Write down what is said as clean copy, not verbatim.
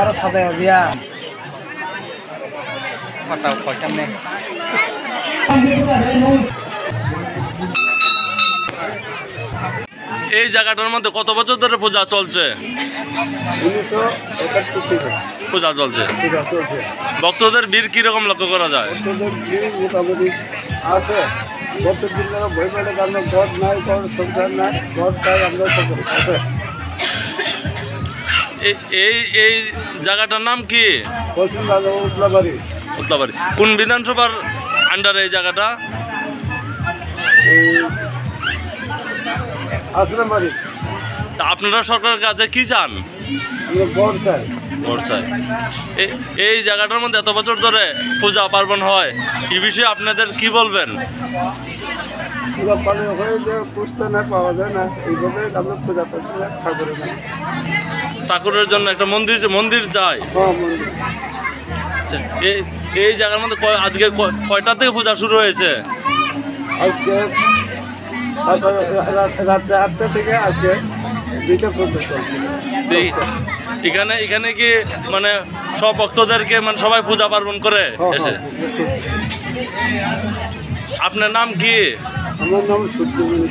আরো সাজাই দিয়া ফাটা কয়টা নেই। এই জায়গাটার মধ্যে কত বছর ধরে পূজা চলছে? 1971 থেকে পূজা চলছে। পূজা চলছে। ভক্তদের ভিড় কিরকম লক্ষ্য করা যায়? ভক্তদের ভিড় মোটামুটি আছে। প্রত্যেকদিন যারা ভয় পেলে আমরা ঘর নাই, ঘর সংসার নাই, ঘর চাই আমরা সকল আছে। এই জায়গাটার নাম কি? পশ্চিমবঙ্গ উতলাবাড়ি। উতলাবাড়ি কোন বিধানসভার আন্ডারে এই জায়গাটা? আসলামবাড়ি। আপনারা সরকারের কাছে কি চান? আমরা ঘর চাই। ঘর চাই। এই জায়গাটার মধ্যে এত বছর ধরে পূজা পার্বণ হয়, এই বিষয়ে আপনাদের কি বলবেন? পূজা পানি হয়ে যে পুষতে না পাওয়া যায় না, এইভাবে আমরা পূজা করছি ঠাকুরের নাম। ঠাকুরের জন্য একটা মন্দির চাই। হ্যাঁ, মন্দির। আচ্ছা, এই জায়গার মধ্যে আজকে কয়টা থেকে পূজা শুরু হয়েছে? আজকে রাত্রে 8টা থেকে আজকে 2টা পর্যন্ত চলছে। এখানে কি মানে সব ভক্তদেরকে মানে সবাই পূজা পার্বণ করে এসে? হ্যাঁ। আপনার নাম কি? আমার নাম সূর্যমণি।